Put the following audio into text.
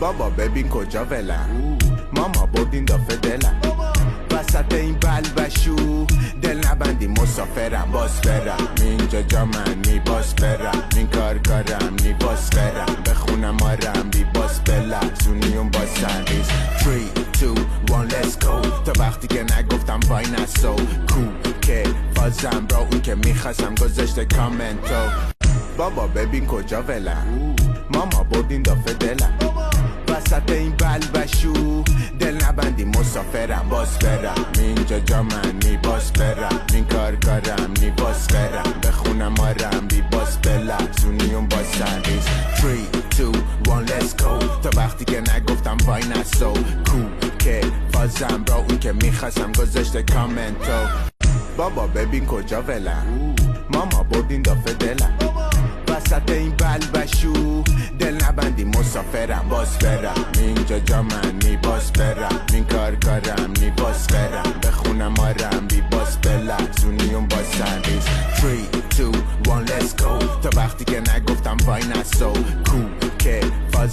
بابا ببین کجا ولم، ماما بردین دافه دلم، وسط این بلبشو دل نبندی مسافرم، باز برم اینجا جا من می باز برم، این کارم نی باز برم، بخونم آرم بی باز بلرزونی اون باز سریز 3, 2, 1 let's go. تا وقتی که نگفتم وای نسو که فازم را اون که میخواستم گذاشته کامنتو. بابا ببین کجا ولم، ماما بردین دافه دلم، وسط این بلبشو دل نبندی مسافرم، باز برم اینجا جا من می باز برم، این کارم نی باز برم، بخونم آرم بی باز بلرزونی اون باز سریز 3, 2, 1 let's go. تا وقتی که نگفتم وای نسو که فازم را اون که میخواستم گذاشته کامنتو. بابا ببین کجا ولم، ماما بردین دافه دلم، وسط این بلبشو دل نبندی مسافرم، باز برم اینجا جا من می باز برم، این کارم نی باز برم، بخونم آرم بی باز بلرزونی اون باز سریز 3, 2, 1 let's go. تا وقتی که نگفتم وای نسو که